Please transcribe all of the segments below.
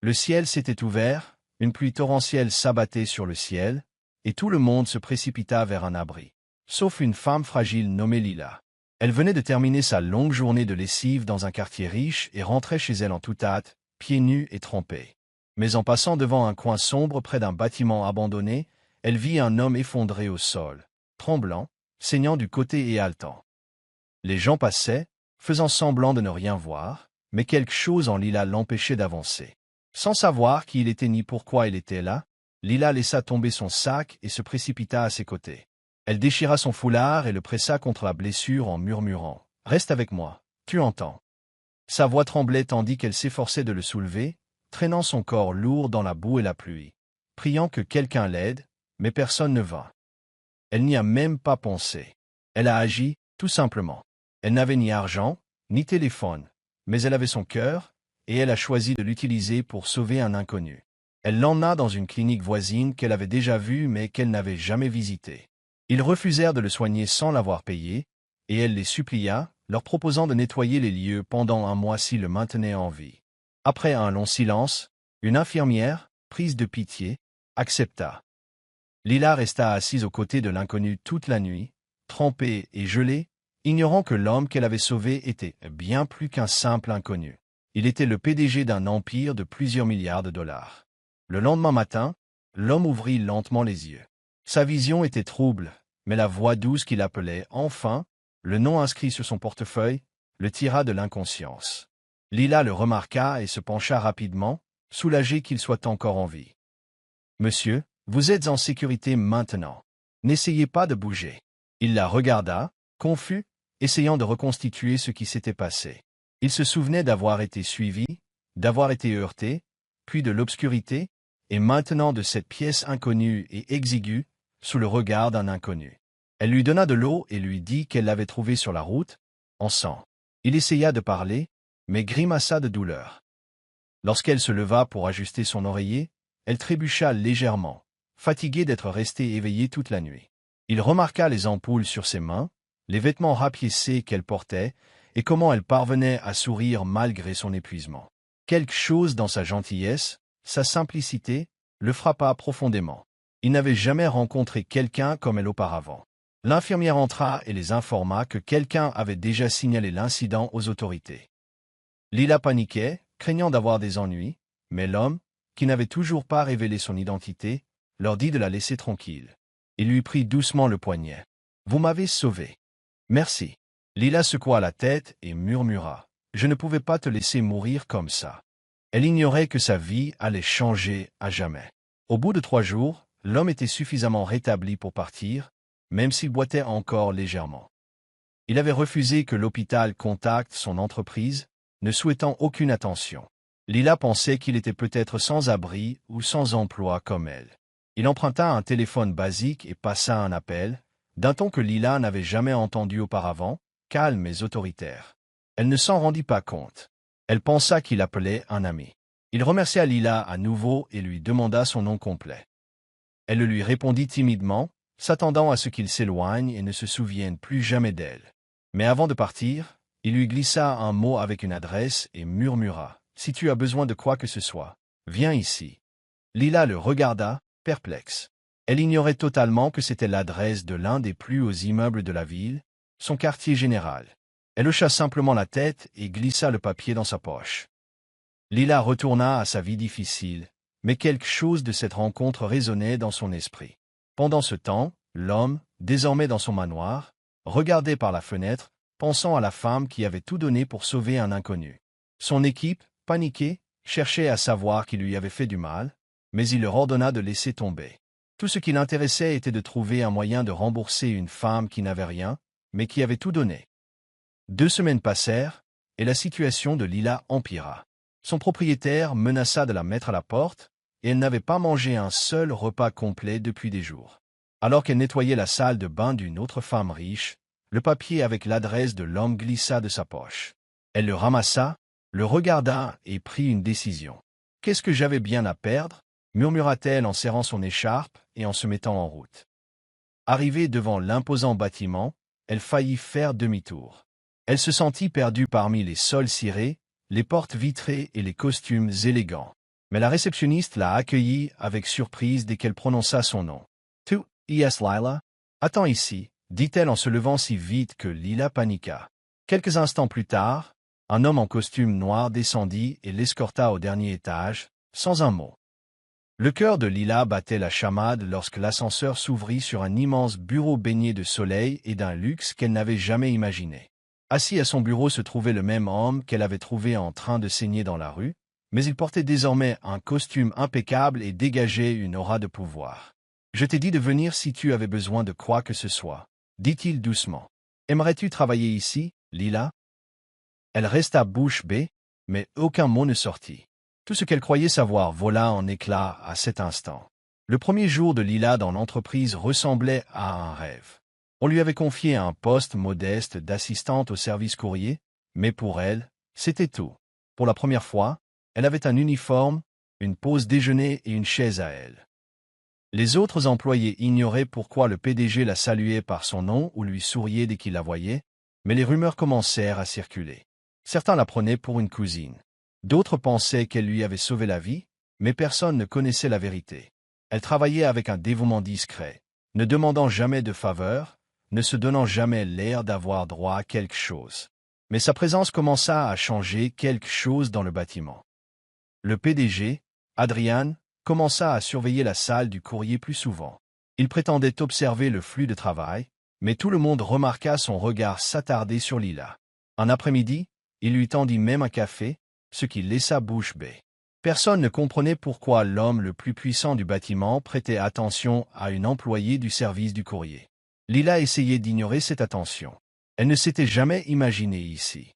Le ciel s'était ouvert, une pluie torrentielle s'abattait sur le ciel, et tout le monde se précipita vers un abri. Sauf une femme fragile nommée Lila. Elle venait de terminer sa longue journée de lessive dans un quartier riche et rentrait chez elle en toute hâte, pieds nus et trempés. Mais en passant devant un coin sombre près d'un bâtiment abandonné, elle vit un homme effondré au sol, tremblant, saignant du côté et haletant. Les gens passaient, faisant semblant de ne rien voir, mais quelque chose en Lila l'empêchait d'avancer. Sans savoir qui il était ni pourquoi il était là, Lila laissa tomber son sac et se précipita à ses côtés. Elle déchira son foulard et le pressa contre la blessure en murmurant « Reste avec moi, tu entends ». Sa voix tremblait tandis qu'elle s'efforçait de le soulever, traînant son corps lourd dans la boue et la pluie, priant que quelqu'un l'aide, mais personne ne vint. Elle n'y a même pas pensé. Elle a agi, tout simplement. Elle n'avait ni argent, ni téléphone, mais elle avait son cœur, et elle a choisi de l'utiliser pour sauver un inconnu. Elle l'emmena dans une clinique voisine qu'elle avait déjà vue mais qu'elle n'avait jamais visitée. Ils refusèrent de le soigner sans l'avoir payé, et elle les supplia, leur proposant de nettoyer les lieux pendant un mois s'ils le maintenaient en vie. Après un long silence, une infirmière, prise de pitié, accepta. Lila resta assise aux côtés de l'inconnu toute la nuit, trempée et gelée, ignorant que l'homme qu'elle avait sauvé était bien plus qu'un simple inconnu. Il était le PDG d'un empire de plusieurs milliards de dollars. Le lendemain matin, l'homme ouvrit lentement les yeux. Sa vision était trouble, mais la voix douce qui l'appelait, enfin, le nom inscrit sur son portefeuille, le tira de l'inconscience. Lila le remarqua et se pencha rapidement, soulagée qu'il soit encore en vie. « Monsieur, vous êtes en sécurité maintenant. N'essayez pas de bouger. » Il la regarda, confus, essayant de reconstituer ce qui s'était passé. Il se souvenait d'avoir été suivi, d'avoir été heurté, puis de l'obscurité, et maintenant de cette pièce inconnue et exiguë, sous le regard d'un inconnu. Elle lui donna de l'eau et lui dit qu'elle l'avait trouvé sur la route, en sang. Il essaya de parler, mais grimaça de douleur. Lorsqu'elle se leva pour ajuster son oreiller, elle trébucha légèrement, fatiguée d'être restée éveillée toute la nuit. Il remarqua les ampoules sur ses mains, les vêtements rapiécés qu'elle portait, et comment elle parvenait à sourire malgré son épuisement. Quelque chose dans sa gentillesse, sa simplicité, le frappa profondément. Il n'avait jamais rencontré quelqu'un comme elle auparavant. L'infirmière entra et les informa que quelqu'un avait déjà signalé l'incident aux autorités. Lila paniquait, craignant d'avoir des ennuis, mais l'homme, qui n'avait toujours pas révélé son identité, leur dit de la laisser tranquille. Il lui prit doucement le poignet. « Vous m'avez sauvé. »« Merci. » Lila secoua la tête et murmura. « Je ne pouvais pas te laisser mourir comme ça. » Elle ignorait que sa vie allait changer à jamais. Au bout de 3 jours, l'homme était suffisamment rétabli pour partir, même s'il boitait encore légèrement. Il avait refusé que l'hôpital contacte son entreprise, ne souhaitant aucune attention. Lila pensait qu'il était peut-être sans abri ou sans emploi comme elle. Il emprunta un téléphone basique et passa un appel, d'un ton que Lila n'avait jamais entendu auparavant, calme mais autoritaire. Elle ne s'en rendit pas compte. Elle pensa qu'il appelait un ami. Il remercia Lila à nouveau et lui demanda son nom complet. Elle le lui répondit timidement, s'attendant à ce qu'il s'éloigne et ne se souvienne plus jamais d'elle. Mais avant de partir, il lui glissa un mot avec une adresse et murmura « Si tu as besoin de quoi que ce soit, viens ici. » Lila le regarda, perplexe. Elle ignorait totalement que c'était l'adresse de l'un des plus hauts immeubles de la ville, son quartier général. Elle hocha simplement la tête et glissa le papier dans sa poche. Lila retourna à sa vie difficile, mais quelque chose de cette rencontre résonnait dans son esprit. Pendant ce temps, l'homme, désormais dans son manoir, regardait par la fenêtre, pensant à la femme qui avait tout donné pour sauver un inconnu. Son équipe, paniquée, cherchait à savoir qui lui avait fait du mal, mais il leur ordonna de laisser tomber. Tout ce qui l'intéressait était de trouver un moyen de rembourser une femme qui n'avait rien, mais qui avait tout donné. 2 semaines passèrent, et la situation de Lila empira. Son propriétaire menaça de la mettre à la porte, et elle n'avait pas mangé un seul repas complet depuis des jours. Alors qu'elle nettoyait la salle de bain d'une autre femme riche, le papier avec l'adresse de l'homme glissa de sa poche. Elle le ramassa, le regarda et prit une décision. « Qu'est-ce que j'avais bien à perdre ?» murmura-t-elle en serrant son écharpe et en se mettant en route. Arrivée devant l'imposant bâtiment, elle faillit faire demi-tour. Elle se sentit perdue parmi les sols cirés, les portes vitrées et les costumes élégants. Mais la réceptionniste l'a accueillie avec surprise dès qu'elle prononça son nom. « Tu, es Lila? Attends ici », dit-elle en se levant si vite que Lila paniqua. Quelques instants plus tard, un homme en costume noir descendit et l'escorta au dernier étage, sans un mot. Le cœur de Lila battait la chamade lorsque l'ascenseur s'ouvrit sur un immense bureau baigné de soleil et d'un luxe qu'elle n'avait jamais imaginé. Assis à son bureau se trouvait le même homme qu'elle avait trouvé en train de saigner dans la rue, mais il portait désormais un costume impeccable et dégageait une aura de pouvoir. « Je t'ai dit de venir si tu avais besoin de quoi que ce soit, » dit-il doucement. « Aimerais-tu travailler ici, Lila ?» Elle resta bouche bée, mais aucun mot ne sortit. Tout ce qu'elle croyait savoir vola en éclats à cet instant. Le premier jour de Lila dans l'entreprise ressemblait à un rêve. On lui avait confié un poste modeste d'assistante au service courrier, mais pour elle, c'était tout. Pour la première fois, elle avait un uniforme, une pause déjeuner et une chaise à elle. Les autres employés ignoraient pourquoi le PDG la saluait par son nom ou lui souriait dès qu'il la voyait, mais les rumeurs commencèrent à circuler. Certains la prenaient pour une cousine. D'autres pensaient qu'elle lui avait sauvé la vie, mais personne ne connaissait la vérité. Elle travaillait avec un dévouement discret, ne demandant jamais de faveur, ne se donnant jamais l'air d'avoir droit à quelque chose. Mais sa présence commença à changer quelque chose dans le bâtiment. Le PDG, Adrian, commença à surveiller la salle du courrier plus souvent. Il prétendait observer le flux de travail, mais tout le monde remarqua son regard s'attarder sur Lila. Un après-midi, il lui tendit même un café, ce qui laissa bouche bée. Personne ne comprenait pourquoi l'homme le plus puissant du bâtiment prêtait attention à une employée du service du courrier. Lila essayait d'ignorer cette attention. Elle ne s'était jamais imaginée ici.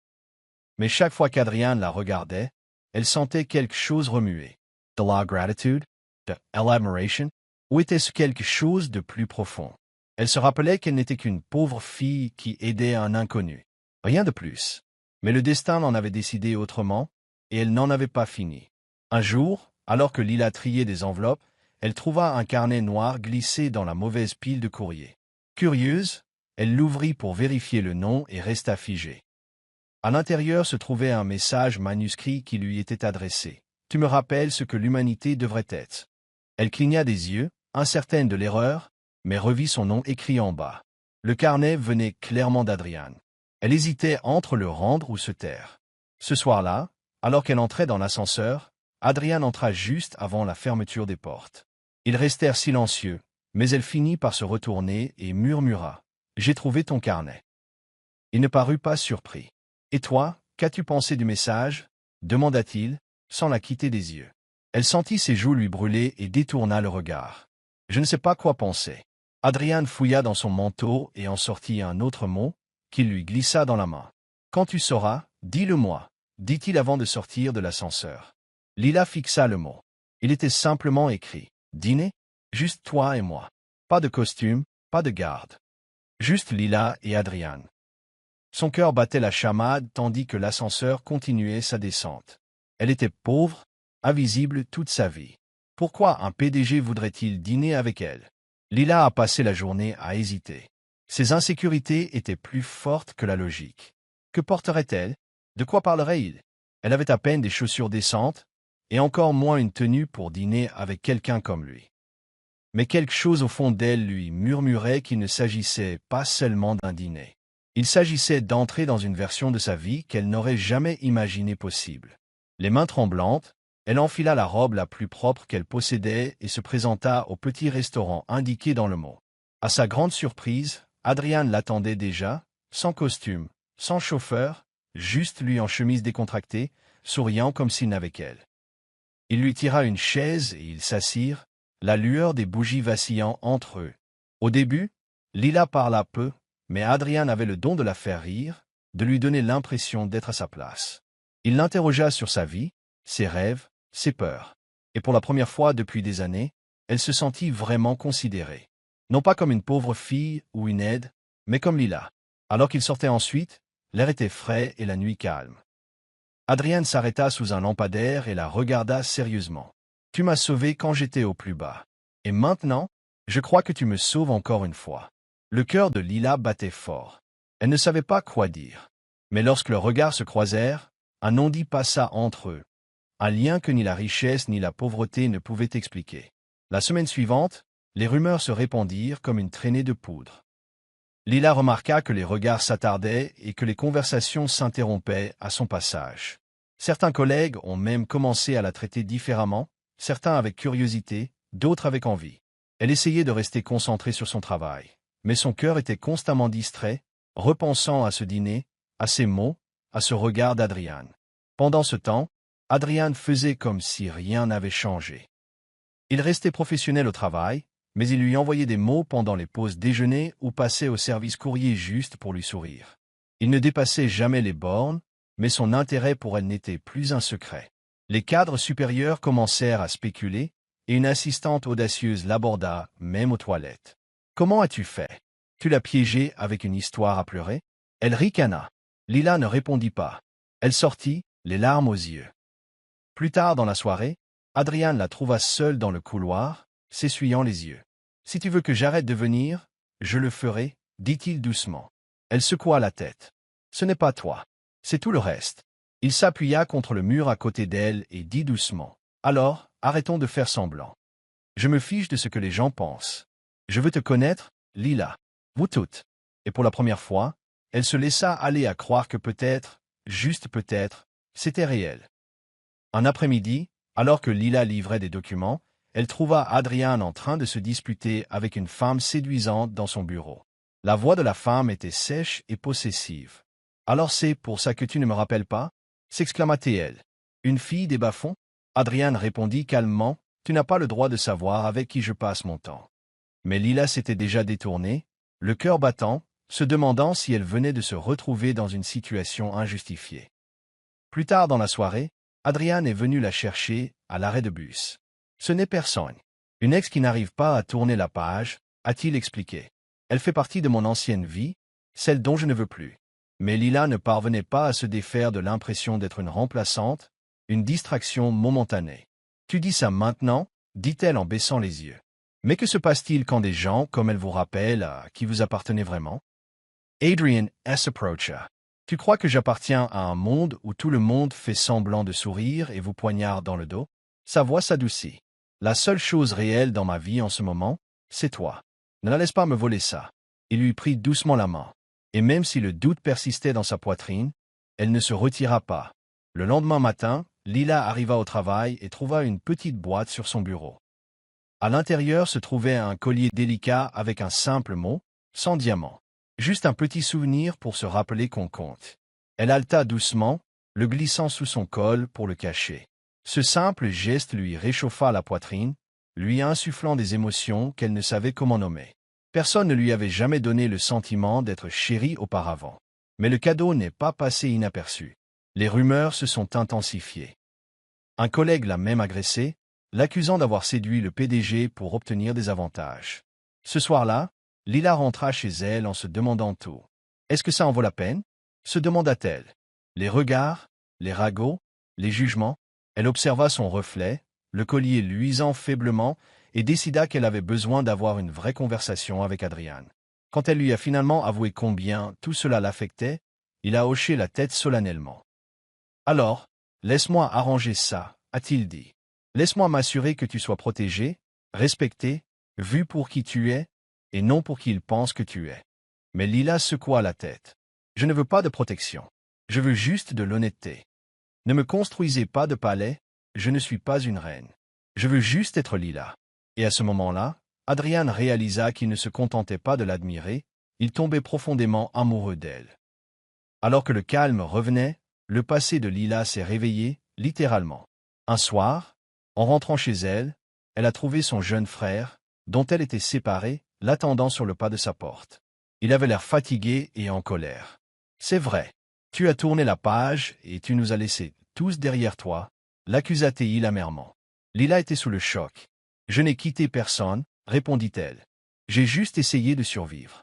Mais chaque fois qu'Adrian la regardait, elle sentait quelque chose remuer. De la gratitude? De l'admiration? Ou était-ce quelque chose de plus profond? Elle se rappelait qu'elle n'était qu'une pauvre fille qui aidait un inconnu. Rien de plus. Mais le destin en avait décidé autrement, et elle n'en avait pas fini. Un jour, alors que Lila triait des enveloppes, elle trouva un carnet noir glissé dans la mauvaise pile de courrier. Curieuse, elle l'ouvrit pour vérifier le nom et resta figée. À l'intérieur se trouvait un message manuscrit qui lui était adressé. « Tu me rappelles ce que l'humanité devrait être. » Elle cligna des yeux, incertaine de l'erreur, mais revit son nom écrit en bas. Le carnet venait clairement d'Adrian. Elle hésitait entre le rendre ou se taire. Ce soir-là, alors qu'elle entrait dans l'ascenseur, Adrian entra juste avant la fermeture des portes. Ils restèrent silencieux, mais elle finit par se retourner et murmura « J'ai trouvé ton carnet. » Il ne parut pas surpris. « Et toi, qu'as-tu pensé du message ?» demanda-t-il, sans la quitter des yeux. Elle sentit ses joues lui brûler et détourna le regard. « Je ne sais pas quoi penser. » Adrian fouilla dans son manteau et en sortit un autre mot, qu'il lui glissa dans la main. « Quand tu sauras, dis-le-moi, » dit-il avant de sortir de l'ascenseur. Lila fixa le mot. Il était simplement écrit « Dîner? Juste toi et moi. Pas de costume, pas de garde. Juste Lila et Adrian. » Son cœur battait la chamade tandis que l'ascenseur continuait sa descente. Elle était pauvre, invisible toute sa vie. Pourquoi un PDG voudrait-il dîner avec elle? Lila a passé la journée à hésiter. Ses insécurités étaient plus fortes que la logique. Que porterait-elle? De quoi parlerait-il? Elle avait à peine des chaussures décentes, et encore moins une tenue pour dîner avec quelqu'un comme lui. Mais quelque chose au fond d'elle lui murmurait qu'il ne s'agissait pas seulement d'un dîner. Il s'agissait d'entrer dans une version de sa vie qu'elle n'aurait jamais imaginée possible. Les mains tremblantes, elle enfila la robe la plus propre qu'elle possédait et se présenta au petit restaurant indiqué dans le mot. À sa grande surprise, Adrian l'attendait déjà, sans costume, sans chauffeur, juste lui en chemise décontractée, souriant comme s'il n'avait qu'elle. Il lui tira une chaise et ils s'assirent, la lueur des bougies vacillant entre eux. Au début, Lila parla peu, mais Adrian avait le don de la faire rire, de lui donner l'impression d'être à sa place. Il l'interrogea sur sa vie, ses rêves, ses peurs. Et pour la première fois depuis des années, elle se sentit vraiment considérée. Non pas comme une pauvre fille ou une aide, mais comme Lila. Alors qu'ils sortaient ensuite, l'air était frais et la nuit calme. Adrian s'arrêta sous un lampadaire et la regarda sérieusement. « Tu m'as sauvé quand j'étais au plus bas. Et maintenant, je crois que tu me sauves encore une fois. » Le cœur de Lila battait fort. Elle ne savait pas quoi dire. Mais lorsque leurs regards se croisèrent, un non-dit passa entre eux. un lien que ni la richesse ni la pauvreté ne pouvaient expliquer. La semaine suivante, les rumeurs se répandirent comme une traînée de poudre. Lila remarqua que les regards s'attardaient et que les conversations s'interrompaient à son passage. Certains collègues ont même commencé à la traiter différemment, certains avec curiosité, d'autres avec envie. Elle essayait de rester concentrée sur son travail, mais son cœur était constamment distrait, repensant à ce dîner, à ces mots, à ce regard d'Adrian. Pendant ce temps, Adrian faisait comme si rien n'avait changé. Il restait professionnel au travail, mais il lui envoyait des mots pendant les pauses déjeuner ou passait au service courrier juste pour lui sourire. Il ne dépassait jamais les bornes, mais son intérêt pour elle n'était plus un secret. Les cadres supérieurs commencèrent à spéculer, et une assistante audacieuse l'aborda, même aux toilettes. « Comment as-tu fait? Tu l'as piégée avec une histoire à pleurer ?» Elle ricana. Lila ne répondit pas. Elle sortit, les larmes aux yeux. Plus tard dans la soirée, Adrian la trouva seule dans le couloir, s'essuyant les yeux. « Si tu veux que j'arrête de venir, je le ferai, dit-il doucement. Elle secoua la tête. « Ce n'est pas toi. C'est tout le reste. » Il s'appuya contre le mur à côté d'elle et dit doucement. « Alors, arrêtons de faire semblant. Je me fiche de ce que les gens pensent. Je veux te connaître, Lila. Vous toutes. » Et pour la première fois, elle se laissa aller à croire que peut-être, juste peut-être, c'était réel. Un après-midi, alors que Lila livrait des documents, elle trouva Adrian en train de se disputer avec une femme séduisante dans son bureau. La voix de la femme était sèche et possessive. « Alors c'est pour ça que tu ne me rappelles pas ?» s'exclama-t-elle. « Une fille des bas-fonds ?» Adrian répondit calmement. « Tu n'as pas le droit de savoir avec qui je passe mon temps. » Mais Lila s'était déjà détournée, le cœur battant, se demandant si elle venait de se retrouver dans une situation injustifiée. Plus tard dans la soirée, Adrian est venu la chercher à l'arrêt de bus. « Ce n'est personne. Une ex qui n'arrive pas à tourner la page, a-t-il expliqué. Elle fait partie de mon ancienne vie, celle dont je ne veux plus. » Mais Lila ne parvenait pas à se défaire de l'impression d'être une remplaçante, une distraction momentanée. « Tu dis ça maintenant ?» dit-elle en baissant les yeux. « Mais que se passe-t-il quand des gens, comme elle vous rappellent, à qui vous appartenez vraiment ?» Adrian s'approcha. « Tu crois que j'appartiens à un monde où tout le monde fait semblant de sourire et vous poignarde dans le dos ?» Sa voix s'adoucit. « La seule chose réelle dans ma vie en ce moment, c'est toi. Ne la laisse pas me voler ça. » Il lui prit doucement la main. Et même si le doute persistait dans sa poitrine, elle ne se retira pas. Le lendemain matin, Lila arriva au travail et trouva une petite boîte sur son bureau. À l'intérieur se trouvait un collier délicat avec un simple mot, sans diamant. Juste un petit souvenir pour se rappeler qu'on compte. Elle haleta doucement, le glissant sous son col pour le cacher. Ce simple geste lui réchauffa la poitrine, lui insufflant des émotions qu'elle ne savait comment nommer. Personne ne lui avait jamais donné le sentiment d'être chérie auparavant. Mais le cadeau n'est pas passé inaperçu. Les rumeurs se sont intensifiées. Un collègue l'a même agressé, l'accusant d'avoir séduit le PDG pour obtenir des avantages. Ce soir-là, Lila rentra chez elle en se demandant tout. « Est-ce que ça en vaut la peine ?» se demanda-t-elle. Les regards, les ragots, les jugements. Elle observa son reflet, le collier luisant faiblement, et décida qu'elle avait besoin d'avoir une vraie conversation avec Adrian. Quand elle lui a finalement avoué combien tout cela l'affectait, il a hoché la tête solennellement. « Alors, laisse-moi arranger ça, » a-t-il dit. « Laisse-moi m'assurer que tu sois protégé, respecté, vu pour qui tu es, et non pour qui il pense que tu es. » Mais Lila secoua la tête. « Je ne veux pas de protection. Je veux juste de l'honnêteté. Ne me construisez pas de palais, je ne suis pas une reine. Je veux juste être Lila. » Et à ce moment-là, Adrian réalisa qu'il ne se contentait pas de l'admirer, il tombait profondément amoureux d'elle. Alors que le calme revenait, le passé de Lila s'est réveillé, littéralement. Un soir, en rentrant chez elle, elle a trouvé son jeune frère, dont elle était séparée, l'attendant sur le pas de sa porte. Il avait l'air fatigué et en colère. « C'est vrai, tu as tourné la page et tu nous as laissés tous derrière toi, » l'accusa-t-il amèrement. Lila était sous le choc. « Je n'ai quitté personne, » répondit-elle. « J'ai juste essayé de survivre. »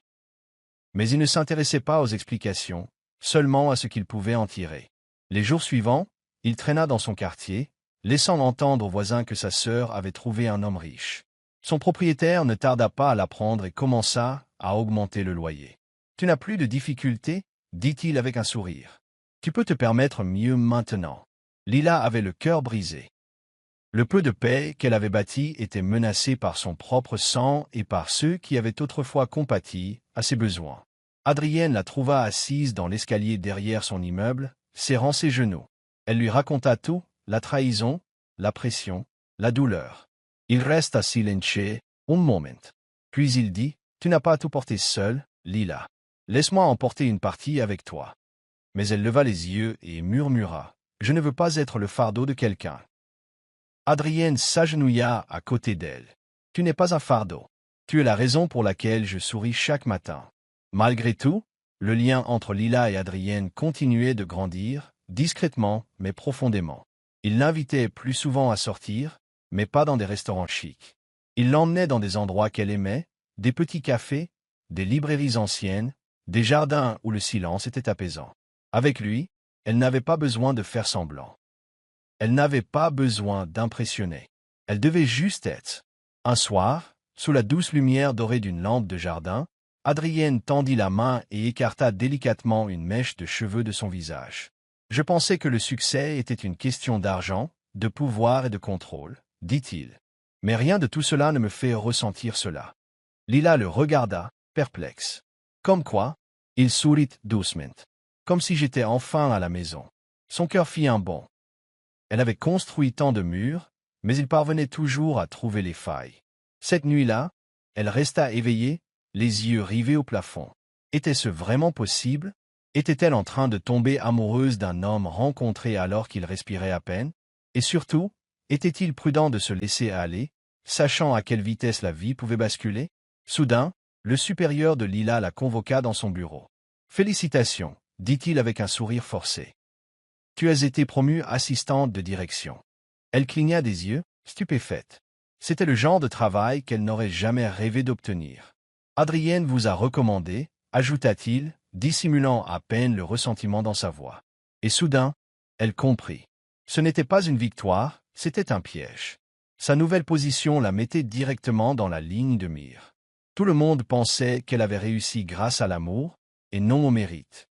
Mais il ne s'intéressait pas aux explications, seulement à ce qu'il pouvait en tirer. Les jours suivants, il traîna dans son quartier, laissant entendre aux voisins que sa sœur avait trouvé un homme riche. Son propriétaire ne tarda pas à l'apprendre et commença à augmenter le loyer. « Tu n'as plus de difficultés ?» dit-il avec un sourire. « Tu peux te permettre mieux maintenant. » Lila avait le cœur brisé. Le peu de paix qu'elle avait bâti était menacé par son propre sang et par ceux qui avaient autrefois compati à ses besoins. Adrienne la trouva assise dans l'escalier derrière son immeuble, serrant ses genoux. Elle lui raconta tout, la trahison, la pression, la douleur. Il resta silencieux un moment. Puis il dit, « Tu n'as pas à tout porter seul, Lila. Laisse-moi emporter une partie avec toi. » Mais elle leva les yeux et murmura, « Je ne veux pas être le fardeau de quelqu'un. » Adrienne s'agenouilla à côté d'elle. « Tu n'es pas un fardeau. Tu es la raison pour laquelle je souris chaque matin. » Malgré tout, le lien entre Lila et Adrienne continuait de grandir, discrètement mais profondément. Il l'invitait plus souvent à sortir, mais pas dans des restaurants chics. Il l'emmenait dans des endroits qu'elle aimait, des petits cafés, des librairies anciennes, des jardins où le silence était apaisant. Avec lui, elle n'avait pas besoin de faire semblant. Elle n'avait pas besoin d'impressionner. Elle devait juste être. Un soir, sous la douce lumière dorée d'une lampe de jardin, Adrienne tendit la main et écarta délicatement une mèche de cheveux de son visage. « Je pensais que le succès était une question d'argent, de pouvoir et de contrôle, dit-il. Mais rien de tout cela ne me fait ressentir cela. » Lila le regarda, perplexe. Comme quoi, il sourit doucement. Comme si j'étais enfin à la maison. Son cœur fit un bond. Elle avait construit tant de murs, mais il parvenait toujours à trouver les failles. Cette nuit-là, elle resta éveillée, les yeux rivés au plafond. Était-ce vraiment possible? Était-elle en train de tomber amoureuse d'un homme rencontré alors qu'il respirait à peine? Et surtout, était-il prudent de se laisser aller, sachant à quelle vitesse la vie pouvait basculer? Soudain, le supérieur de Lila la convoqua dans son bureau. « Félicitations, dit-il avec un sourire forcé. Tu as été promue assistante de direction. » Elle cligna des yeux, stupéfaite. C'était le genre de travail qu'elle n'aurait jamais rêvé d'obtenir. « Adrienne vous a recommandé, » ajouta-t-il, dissimulant à peine le ressentiment dans sa voix. Et soudain, elle comprit. Ce n'était pas une victoire, c'était un piège. Sa nouvelle position la mettait directement dans la ligne de mire. Tout le monde pensait qu'elle avait réussi grâce à l'amour, et non au mérite.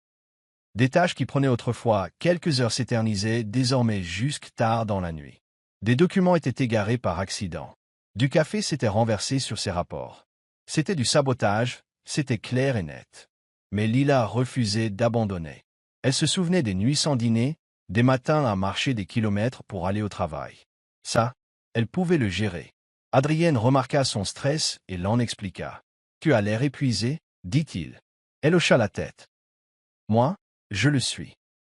Des tâches qui prenaient autrefois quelques heures s'éternisaient désormais jusque tard dans la nuit. Des documents étaient égarés par accident. Du café s'était renversé sur ses rapports. C'était du sabotage, c'était clair et net. Mais Lila refusait d'abandonner. Elle se souvenait des nuits sans dîner, des matins à marcher des kilomètres pour aller au travail. Ça, elle pouvait le gérer. Adrienne remarqua son stress et l'en expliqua. « Tu as l'air épuisé, dit-il. » Elle hocha la tête. « Moi, je le suis.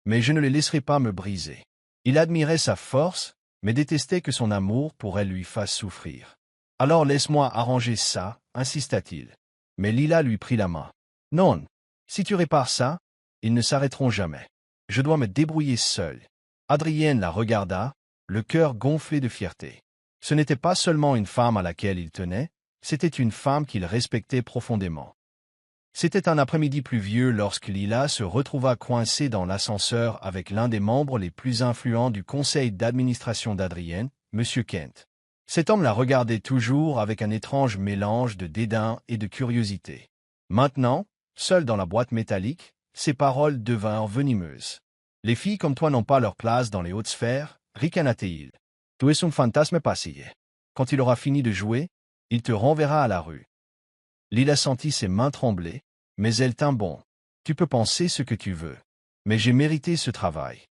Mais je ne le laisserai pas me briser. » Il admirait sa force, mais détestait que son amour pour elle lui fasse souffrir. « Alors laisse-moi arranger ça, insista-t-il. Mais Lila lui prit la main. « Non, si tu répares ça, ils ne s'arrêteront jamais. Je dois me débrouiller seule. » Adrienne la regarda, le cœur gonflé de fierté. Ce n'était pas seulement une femme à laquelle il tenait, c'était une femme qu'il respectait profondément. C'était un après-midi pluvieux lorsque Lila se retrouva coincée dans l'ascenseur avec l'un des membres les plus influents du conseil d'administration d'Adrienne, M. Kent. Cet homme la regardait toujours avec un étrange mélange de dédain et de curiosité. Maintenant, seule dans la boîte métallique, ses paroles devinrent venimeuses. « Les filles comme toi n'ont pas leur place dans les hautes sphères, » ricana-t-il. « Tu es un fantasme passé. Quand il aura fini de jouer, il te renverra à la rue. » Lila sentit ses mains trembler, mais elle tint bon. « Tu peux penser ce que tu veux. Mais j'ai mérité ce travail. »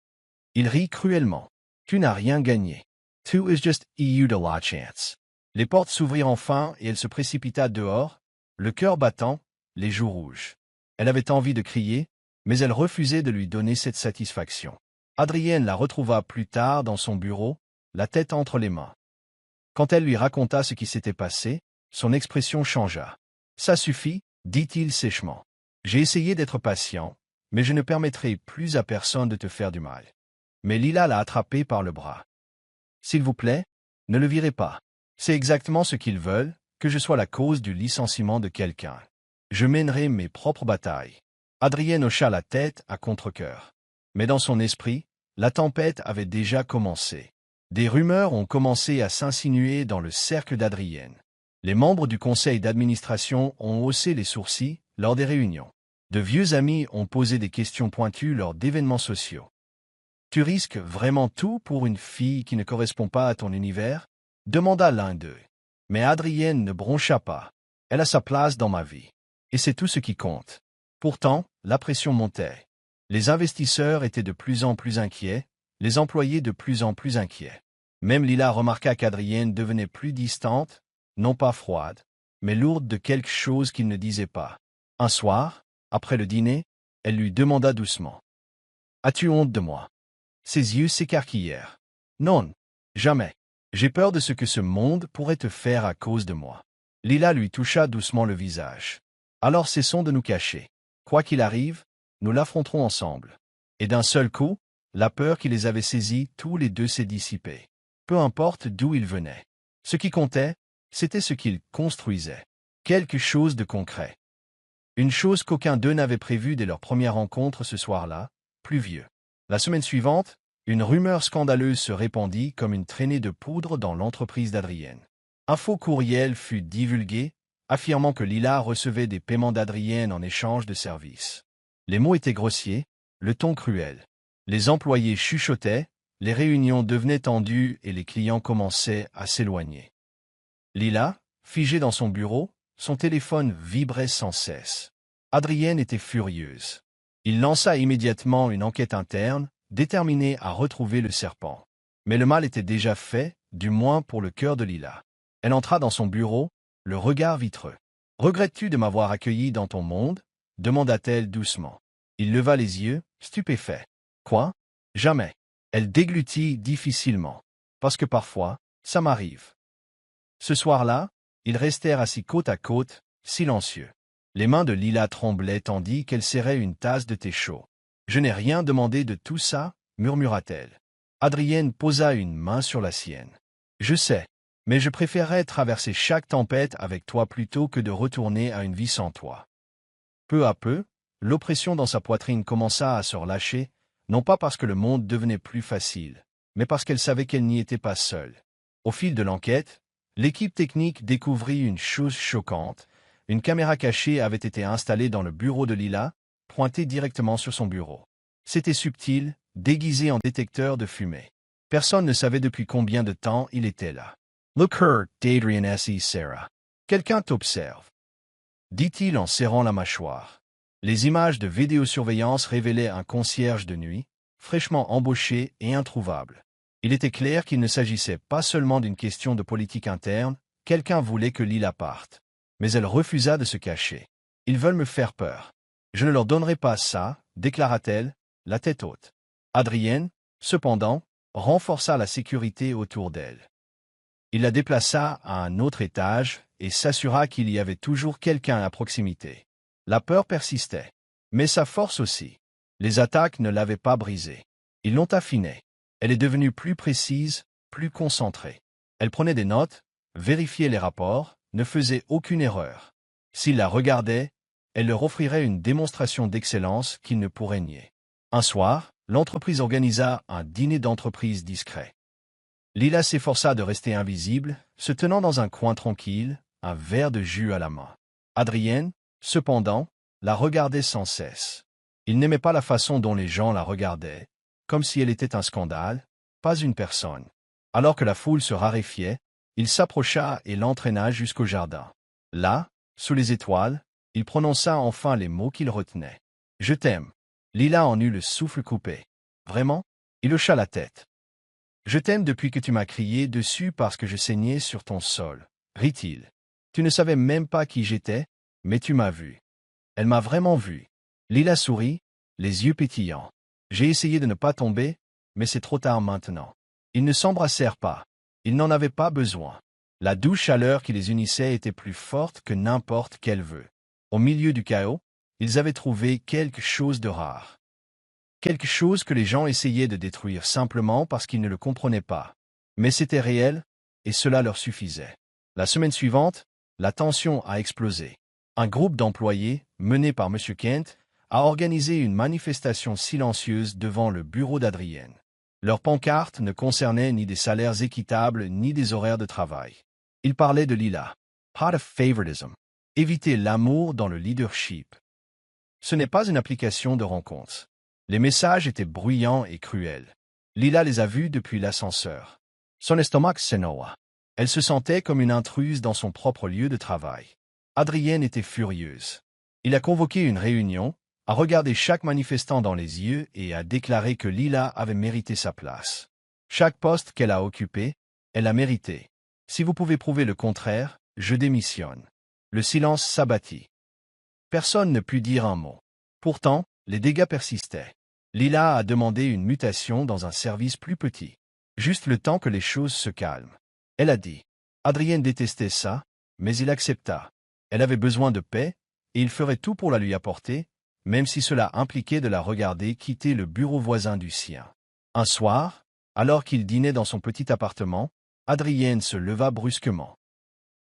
Il rit cruellement. « Tu n'as rien gagné. Tu is just eu de la chance. » Les portes s'ouvrirent enfin et elle se précipita dehors, le cœur battant, les joues rouges. Elle avait envie de crier, mais elle refusait de lui donner cette satisfaction. Adrienne la retrouva plus tard dans son bureau, la tête entre les mains. Quand elle lui raconta ce qui s'était passé, son expression changea. « Ça suffit, » dit-il sèchement. « J'ai essayé d'être patient, mais je ne permettrai plus à personne de te faire du mal. » Mais Lila l'a attrapé par le bras. « S'il vous plaît, ne le virez pas. C'est exactement ce qu'ils veulent, que je sois la cause du licenciement de quelqu'un. Je mènerai mes propres batailles. » Adrienne hocha la tête à contre-cœur. Mais dans son esprit, la tempête avait déjà commencé. Des rumeurs ont commencé à s'insinuer dans le cercle d'Adrienne. Les membres du conseil d'administration ont haussé les sourcils lors des réunions. De vieux amis ont posé des questions pointues lors d'événements sociaux. Tu risques vraiment tout pour une fille qui ne correspond pas à ton univers? Demanda l'un d'eux. Mais Adrienne ne broncha pas. Elle a sa place dans ma vie. Et c'est tout ce qui compte. Pourtant, la pression montait. Les investisseurs étaient de plus en plus inquiets, les employés de plus en plus inquiets. Même Lila remarqua qu'Adrienne devenait plus distante, non pas froide, mais lourde de quelque chose qu'il ne disait pas. Un soir, après le dîner, elle lui demanda doucement. « As-tu honte de moi ?» Ses yeux s'écarquillèrent. « Non, jamais. J'ai peur de ce que ce monde pourrait te faire à cause de moi. » Lila lui toucha doucement le visage. « Alors cessons de nous cacher. Quoi qu'il arrive, nous l'affronterons ensemble. » Et d'un seul coup, la peur qui les avait saisis tous les deux s'est dissipée. Peu importe d'où ils venaient. Ce qui comptait, c'était ce qu'ils construisaient. Quelque chose de concret. Une chose qu'aucun d'eux n'avait prévue dès leur première rencontre ce soir-là, pluvieux. La semaine suivante, une rumeur scandaleuse se répandit comme une traînée de poudre dans l'entreprise d'Adrienne. Un faux courriel fut divulgué, affirmant que Lila recevait des paiements d'Adrienne en échange de services. Les mots étaient grossiers, le ton cruel. Les employés chuchotaient, les réunions devenaient tendues et les clients commençaient à s'éloigner. Lila, figée dans son bureau, son téléphone vibrait sans cesse. Adrienne était furieuse. Il lança immédiatement une enquête interne, déterminé à retrouver le serpent. Mais le mal était déjà fait, du moins pour le cœur de Lila. Elle entra dans son bureau, le regard vitreux. « Regrettes-tu de m'avoir accueilli dans ton monde ?» demanda-t-elle doucement. Il leva les yeux, stupéfait. « Quoi? Jamais. » Elle déglutit difficilement. « Parce que parfois, ça m'arrive. » Ce soir-là, ils restèrent assis côte à côte, silencieux. Les mains de Lila tremblaient tandis qu'elle serrait une tasse de thé chaud. « Je n'ai rien demandé de tout ça, » murmura-t-elle. Adrienne posa une main sur la sienne. « Je sais, mais je préférerais traverser chaque tempête avec toi plutôt que de retourner à une vie sans toi. » Peu à peu, l'oppression dans sa poitrine commença à se relâcher, non pas parce que le monde devenait plus facile, mais parce qu'elle savait qu'elle n'y était pas seule. Au fil de l'enquête, l'équipe technique découvrit une chose choquante. Une caméra cachée avait été installée dans le bureau de Lila, pointée directement sur son bureau. C'était subtil, déguisé en détecteur de fumée. Personne ne savait depuis combien de temps il était là. « Look her, d'Adrian S. Sarah. Quelqu'un t'observe. » dit-il en serrant la mâchoire. Les images de vidéosurveillance révélaient un concierge de nuit, fraîchement embauché et introuvable. Il était clair qu'il ne s'agissait pas seulement d'une question de politique interne, quelqu'un voulait que Lila parte. Mais elle refusa de se cacher. « Ils veulent me faire peur. Je ne leur donnerai pas ça, » déclara-t-elle, la tête haute. Adrienne, cependant, renforça la sécurité autour d'elle. Il la déplaça à un autre étage et s'assura qu'il y avait toujours quelqu'un à proximité. La peur persistait, mais sa force aussi. Les attaques ne l'avaient pas brisée. Ils l'ont affinée. Elle est devenue plus précise, plus concentrée. Elle prenait des notes, vérifiait les rapports, ne faisait aucune erreur. S'il la regardait, elle leur offrirait une démonstration d'excellence qu'il ne pourrait nier. Un soir, l'entreprise organisa un dîner d'entreprise discret. Lila s'efforça de rester invisible, se tenant dans un coin tranquille, un verre de jus à la main. Adrienne, cependant, la regardait sans cesse. Il n'aimait pas la façon dont les gens la regardaient, comme si elle était un scandale, pas une personne. Alors que la foule se raréfiait, il s'approcha et l'entraîna jusqu'au jardin. Là, sous les étoiles, il prononça enfin les mots qu'il retenait. « Je t'aime. » Lila en eut le souffle coupé. « Vraiment ?» Il hocha la tête. « Je t'aime depuis que tu m'as crié dessus parce que je saignais sur ton sol, » rit-il. « Tu ne savais même pas qui j'étais, mais tu m'as vu. » Elle m'a vraiment vu. Lila sourit, les yeux pétillants. « J'ai essayé de ne pas tomber, mais c'est trop tard maintenant. » Ils ne s'embrassèrent pas. Ils n'en avaient pas besoin. La douce chaleur qui les unissait était plus forte que n'importe quel vœu. Au milieu du chaos, ils avaient trouvé quelque chose de rare. Quelque chose que les gens essayaient de détruire simplement parce qu'ils ne le comprenaient pas. Mais c'était réel, et cela leur suffisait. La semaine suivante, la tension a explosé. Un groupe d'employés, mené par M. Kent, a organisé une manifestation silencieuse devant le bureau d'Adrienne. Leurs pancartes ne concernaient ni des salaires équitables ni des horaires de travail. Ils parlaient de Lila. Pas de favoritism. Éviter l'amour dans le leadership. Ce n'est pas une application de rencontre. Les messages étaient bruyants et cruels. Lila les a vus depuis l'ascenseur. Son estomac s'énoua. Elle se sentait comme une intruse dans son propre lieu de travail. Adrienne était furieuse. Il a convoqué une réunion, a regardé chaque manifestant dans les yeux et a déclaré que Lila avait mérité sa place. Chaque poste qu'elle a occupé, elle l'a mérité. Si vous pouvez prouver le contraire, je démissionne. Le silence s'abattit. Personne ne put dire un mot. Pourtant, les dégâts persistaient. Lila a demandé une mutation dans un service plus petit. Juste le temps que les choses se calment. Elle a dit. Adrienne détestait ça, mais il accepta. Elle avait besoin de paix, et il ferait tout pour la lui apporter, même si cela impliquait de la regarder quitter le bureau voisin du sien. Un soir, alors qu'il dînait dans son petit appartement, Adrienne se leva brusquement.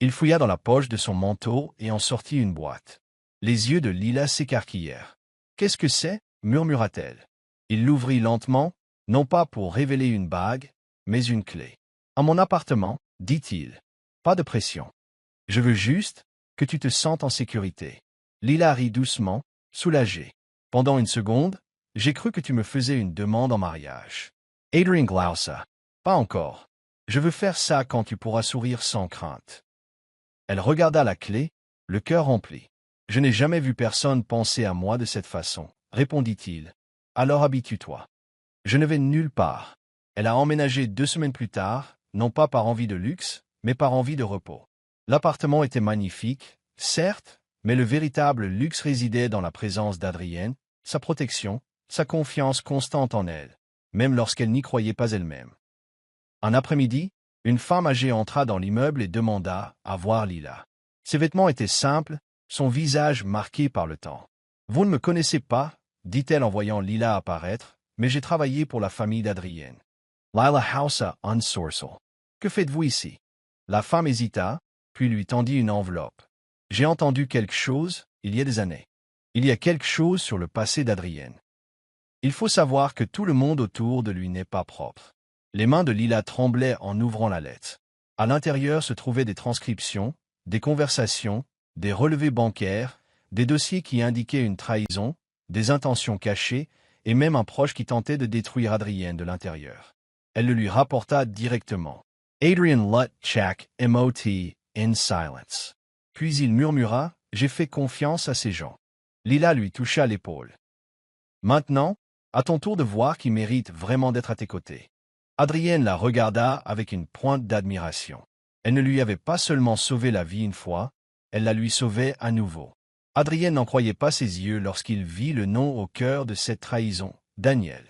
Il fouilla dans la poche de son manteau et en sortit une boîte. Les yeux de Lila s'écarquillèrent. « Qu'est-ce que c'est » murmura-t-elle. Il l'ouvrit lentement, non pas pour révéler une bague, mais une clé. « À mon appartement, dit-il. Pas de pression. Je veux juste que tu te sentes en sécurité. » Lila rit doucement, soulagée. « Pendant une seconde, j'ai cru que tu me faisais une demande en mariage. » Adrien glausa. « Pas encore. Je veux faire ça quand tu pourras sourire sans crainte. » Elle regarda la clé, le cœur rempli. « Je n'ai jamais vu personne penser à moi de cette façon, » répondit-il. « Alors habitue-toi. Je ne vais nulle part. » Elle a emménagé 2 semaines plus tard, non pas par envie de luxe, mais par envie de repos. L'appartement était magnifique, certes, mais le véritable luxe résidait dans la présence d'Adrienne, sa protection, sa confiance constante en elle, même lorsqu'elle n'y croyait pas elle-même. Un après-midi, une femme âgée entra dans l'immeuble et demanda à voir Lila. Ses vêtements étaient simples, son visage marqué par le temps. « Vous ne me connaissez pas, » dit-elle en voyant Lila apparaître, « mais j'ai travaillé pour la famille d'Adrienne. » Lila haussa un sourcil. « Que faites-vous ici ?» La femme hésita, puis lui tendit une enveloppe. « J'ai entendu quelque chose, il y a des années. Il y a quelque chose sur le passé d'Adrienne. Il faut savoir que tout le monde autour de lui n'est pas propre. » Les mains de Lila tremblaient en ouvrant la lettre. À l'intérieur se trouvaient des transcriptions, des conversations, des relevés bancaires, des dossiers qui indiquaient une trahison, des intentions cachées, et même un proche qui tentait de détruire Adrienne de l'intérieur. Elle le lui rapporta directement. Adrian let check mot in silence. Puis il murmura, « J'ai fait confiance à ces gens. » Lila lui toucha l'épaule. « Maintenant, à ton tour de voir qui mérite vraiment d'être à tes côtés. » Adrienne la regarda avec une pointe d'admiration. Elle ne lui avait pas seulement sauvé la vie une fois, elle la lui sauvait à nouveau. Adrienne n'en croyait pas ses yeux lorsqu'il vit le nom au cœur de cette trahison, Daniel.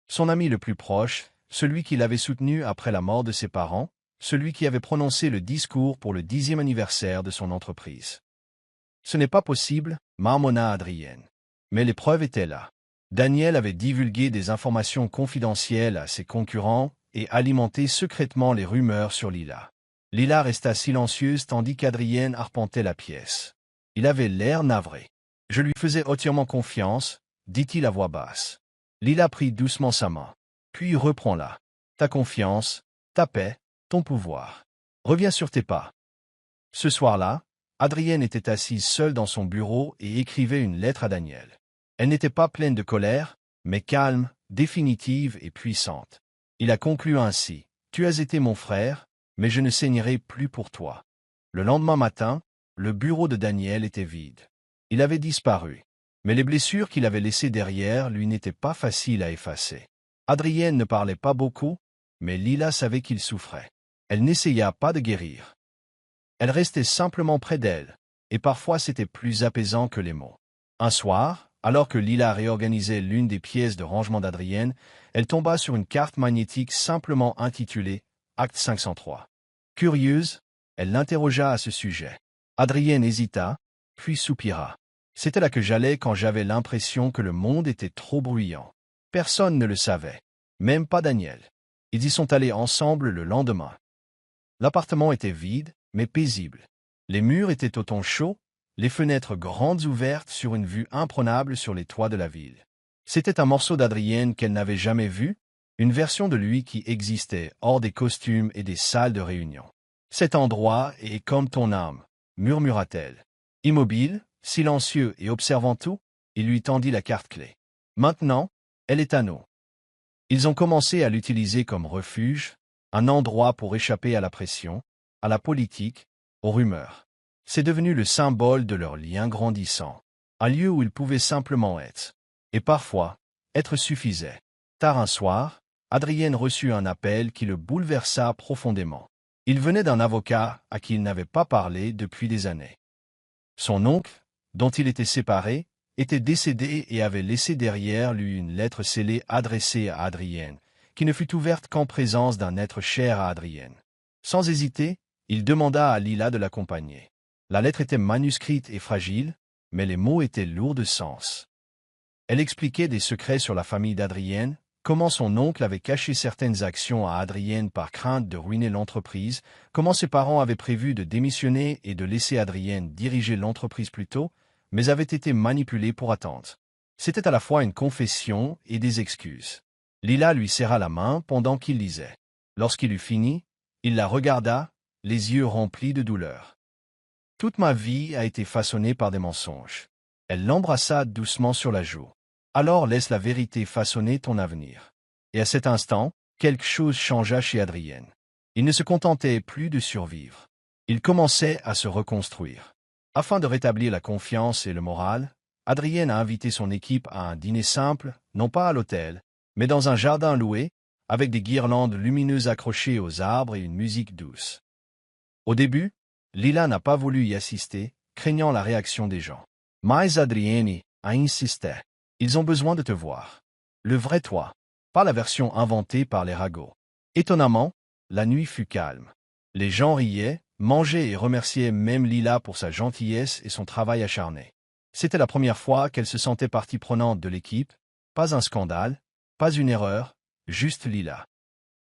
Son ami le plus proche, celui qui l'avait soutenu après la mort de ses parents, celui qui avait prononcé le discours pour le 10e anniversaire de son entreprise. « Ce n'est pas possible, » marmonna Adrienne. Mais les preuves étaient là. Daniel avait divulgué des informations confidentielles à ses concurrents et alimenté secrètement les rumeurs sur Lila. Lila resta silencieuse tandis qu'Adrienne arpentait la pièce. Il avait l'air navré. « Je lui faisais entièrement confiance, » dit-il à voix basse. Lila prit doucement sa main. « Puis reprends-la. Ta confiance, ta paix, ton pouvoir. Reviens sur tes pas. » Ce soir-là, Adrienne était assise seule dans son bureau et écrivait une lettre à Daniel. Elle n'était pas pleine de colère, mais calme, définitive et puissante. Il a conclu ainsi. « Tu as été mon frère, mais je ne saignerai plus pour toi. » Le lendemain matin, le bureau de Daniel était vide. Il avait disparu. Mais les blessures qu'il avait laissées derrière lui n'étaient pas faciles à effacer. Adrienne ne parlait pas beaucoup, mais Lila savait qu'il souffrait. Elle n'essaya pas de guérir. Elle restait simplement près d'elle, et parfois c'était plus apaisant que les mots. Un soir, alors que Lila réorganisait l'une des pièces de rangement d'Adrienne, elle tomba sur une carte magnétique simplement intitulée « Acte 503 ». Curieuse, elle l'interrogea à ce sujet. Adrienne hésita, puis soupira. « C'était là que j'allais quand j'avais l'impression que le monde était trop bruyant. » Personne ne le savait, même pas Daniel. Ils y sont allés ensemble le lendemain. L'appartement était vide, mais paisible. Les murs étaient au ton chaud, les fenêtres grandes ouvertes sur une vue imprenable sur les toits de la ville. C'était un morceau d'Adrienne qu'elle n'avait jamais vu, une version de lui qui existait hors des costumes et des salles de réunion. « Cet endroit est comme ton âme », murmura-t-elle. Immobile, silencieux et observant tout, il lui tendit la carte-clé. « Maintenant, elle est à nous. » Ils ont commencé à l'utiliser comme refuge, un endroit pour échapper à la pression, à la politique, aux rumeurs. C'est devenu le symbole de leur lien grandissant, un lieu où ils pouvaient simplement être. Et parfois, être suffisait. Tard un soir, Adrien reçut un appel qui le bouleversa profondément. Il venait d'un avocat à qui il n'avait pas parlé depuis des années. Son oncle, dont il était séparé, était décédé et avait laissé derrière lui une lettre scellée adressée à Adrien, qui ne fut ouverte qu'en présence d'un être cher à Adrien. Sans hésiter, il demanda à Lila de l'accompagner. La lettre était manuscrite et fragile, mais les mots étaient lourds de sens. Elle expliquait des secrets sur la famille d'Adrien, comment son oncle avait caché certaines actions à Adrien par crainte de ruiner l'entreprise, comment ses parents avaient prévu de démissionner et de laisser Adrien diriger l'entreprise plus tôt, mais avaient été manipulés pour attendre. C'était à la fois une confession et des excuses. Lila lui serra la main pendant qu'il lisait. Lorsqu'il eut fini, il la regarda, les yeux remplis de douleur. « Toute ma vie a été façonnée par des mensonges. » Elle l'embrassa doucement sur la joue. « Alors laisse la vérité façonner ton avenir. » Et à cet instant, quelque chose changea chez Adrien. Il ne se contentait plus de survivre. Il commençait à se reconstruire. Afin de rétablir la confiance et le moral, Adrien a invité son équipe à un dîner simple, non pas à l'hôtel, mais dans un jardin loué, avec des guirlandes lumineuses accrochées aux arbres et une musique douce. Au début, Lila n'a pas voulu y assister, craignant la réaction des gens. Mais Adrien a insisté. Ils ont besoin de te voir. Le vrai toi, pas la version inventée par les ragots. Étonnamment, la nuit fut calme. Les gens riaient, mangeaient et remerciaient même Lila pour sa gentillesse et son travail acharné. C'était la première fois qu'elle se sentait partie prenante de l'équipe, pas un scandale, pas une erreur, juste Lila.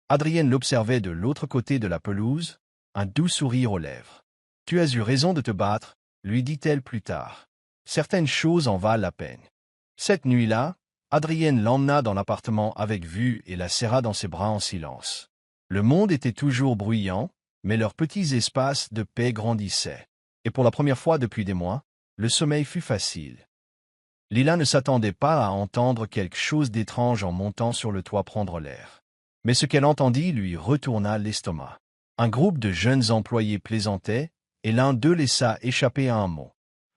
Adrien l'observait de l'autre côté de la pelouse, un doux sourire aux lèvres. « Tu as eu raison de te battre, » lui dit-elle plus tard. « Certaines choses en valent la peine. » Cette nuit-là, Adrien l'emmena dans l'appartement avec vue et la serra dans ses bras en silence. Le monde était toujours bruyant, mais leurs petits espaces de paix grandissaient. Et pour la première fois depuis des mois, le sommeil fut facile. Lila ne s'attendait pas à entendre quelque chose d'étrange en montant sur le toit prendre l'air. Mais ce qu'elle entendit lui retourna l'estomac. Un groupe de jeunes employés plaisantait, et l'un d'eux laissa échapper un mot.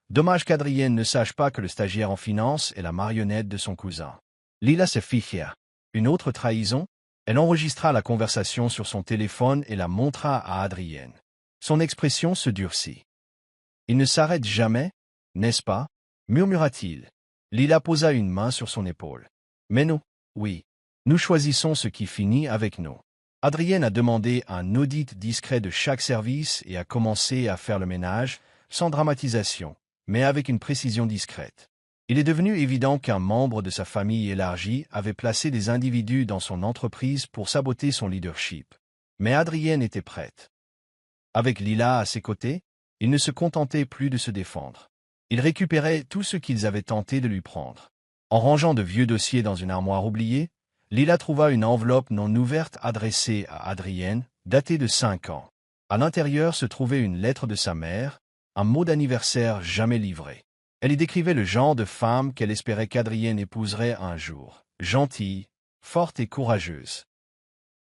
Dommage qu'Adrien ne sache pas que le stagiaire en finance est la marionnette de son cousin. Lila se ficha. Une autre trahison? Elle enregistra la conversation sur son téléphone et la montra à Adrien. Son expression se durcit. « Il ne s'arrête jamais, n'est-ce pas ?» murmura-t-il. Lila posa une main sur son épaule. « Mais nous, oui. Nous choisissons ce qui finit avec nous. » Adrien a demandé un audit discret de chaque service et a commencé à faire le ménage, sans dramatisation, mais avec une précision discrète. Il est devenu évident qu'un membre de sa famille élargie avait placé des individus dans son entreprise pour saboter son leadership. Mais Adrien était prête. Avec Lila à ses côtés, il ne se contentait plus de se défendre. Il récupérait tout ce qu'ils avaient tenté de lui prendre. En rangeant de vieux dossiers dans une armoire oubliée, Lila trouva une enveloppe non ouverte adressée à Adrien, datée de 5 ans. À l'intérieur se trouvait une lettre de sa mère, un mot d'anniversaire jamais livré. Elle y décrivait le genre de femme qu'elle espérait qu'Adrien épouserait un jour, gentille, forte et courageuse.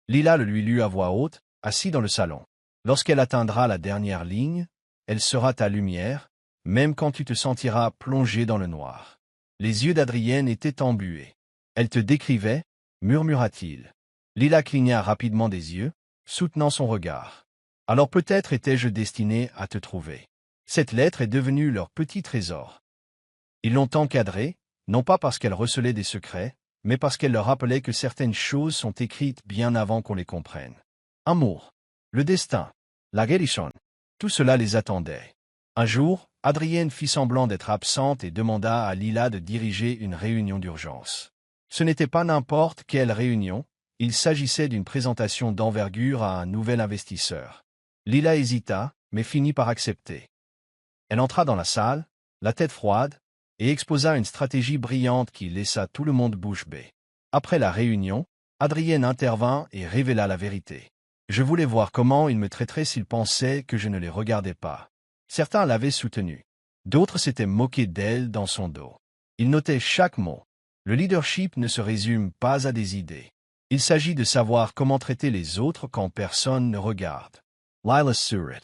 Lila le lui lut à voix haute, assis dans le salon. Lorsqu'elle atteindra la dernière ligne, elle sera ta lumière, même quand tu te sentiras plongé dans le noir. Les yeux d'Adrien étaient embués. Elle te décrivait, murmura-t-il. Lila cligna rapidement des yeux, soutenant son regard. Alors peut-être étais-je destiné à te trouver. Cette lettre est devenue leur petit trésor. Ils l'ont encadrée, non pas parce qu'elle recelait des secrets, mais parce qu'elle leur rappelait que certaines choses sont écrites bien avant qu'on les comprenne. Amour, le destin, la guérison, tout cela les attendait. Un jour, Adrien fit semblant d'être absente et demanda à Lila de diriger une réunion d'urgence. Ce n'était pas n'importe quelle réunion, il s'agissait d'une présentation d'envergure à un nouvel investisseur. Lila hésita, mais finit par accepter. Elle entra dans la salle, la tête froide, et exposa une stratégie brillante qui laissa tout le monde bouche bée. Après la réunion, Adrien intervint et révéla la vérité. Je voulais voir comment il me traiterait s'il pensait que je ne les regardais pas. Certains l'avaient soutenue. D'autres s'étaient moqués d'elle dans son dos. Ils notaient chaque mot. Le leadership ne se résume pas à des idées. Il s'agit de savoir comment traiter les autres quand personne ne regarde. Lila sourit.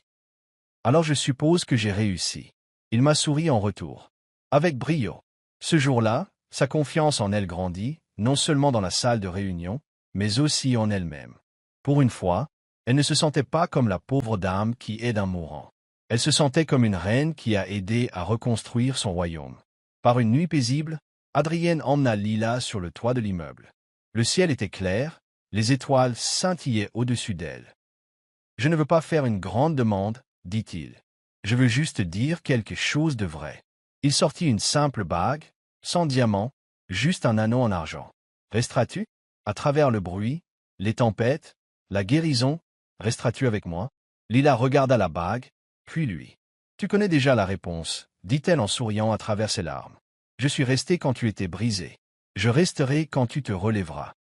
Alors je suppose que j'ai réussi. Il m'a souri en retour. Avec brio. Ce jour-là, sa confiance en elle grandit, non seulement dans la salle de réunion, mais aussi en elle-même. Pour une fois, elle ne se sentait pas comme la pauvre dame qui aide un mourant. Elle se sentait comme une reine qui a aidé à reconstruire son royaume. Par une nuit paisible, Adrienne emmena Lila sur le toit de l'immeuble. Le ciel était clair, les étoiles scintillaient au-dessus d'elle. « Je ne veux pas faire une grande demande, dit-il. Je veux juste dire quelque chose de vrai. » Il sortit une simple bague, sans diamant, juste un anneau en argent. « Resteras-tu? À travers le bruit, les tempêtes, la guérison, resteras-tu avec moi ?» Lila regarda la bague, puis lui. « Tu connais déjà la réponse, dit-elle en souriant à travers ses larmes. Je suis resté quand tu étais brisé. Je resterai quand tu te relèveras. »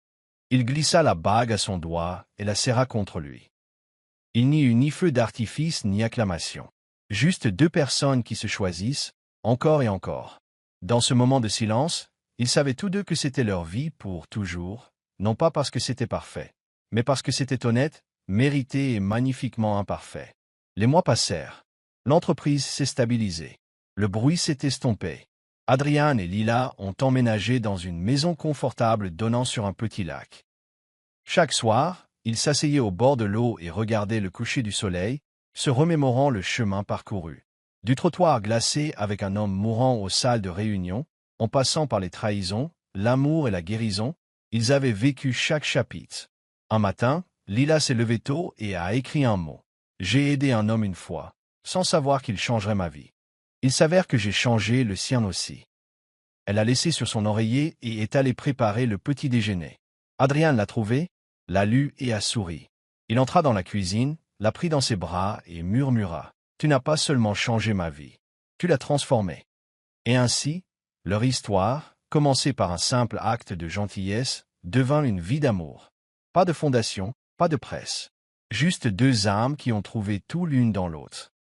Il glissa la bague à son doigt et la serra contre lui. Il n'y eut ni feu d'artifice ni acclamation. Juste deux personnes qui se choisissent, encore et encore. Dans ce moment de silence, ils savaient tous deux que c'était leur vie pour toujours, non pas parce que c'était parfait, mais parce que c'était honnête, mérité et magnifiquement imparfait. Les mois passèrent. L'entreprise s'est stabilisée. Le bruit s'est estompé. Adrienne et Lila ont emménagé dans une maison confortable donnant sur un petit lac. Chaque soir, ils s'asseyaient au bord de l'eau et regardaient le coucher du soleil, se remémorant le chemin parcouru. Du trottoir glacé avec un homme mourant aux salles de réunion, en passant par les trahisons, l'amour et la guérison, ils avaient vécu chaque chapitre. Un matin, Lila s'est levée tôt et a écrit un mot. « J'ai aidé un homme une fois, sans savoir qu'il changerait ma vie. Il s'avère que j'ai changé le sien aussi. » Elle a laissé sur son oreiller et est allée préparer le petit déjeuner. Adrienne l'a trouvé, l'a lu et a souri. Il entra dans la cuisine, la prit dans ses bras et murmura. « Tu n'as pas seulement changé ma vie, tu l'as transformée. » Et ainsi, leur histoire, commencée par un simple acte de gentillesse, devint une vie d'amour. Pas de fondation, pas de presse. Juste deux âmes qui ont trouvé tout l'une dans l'autre.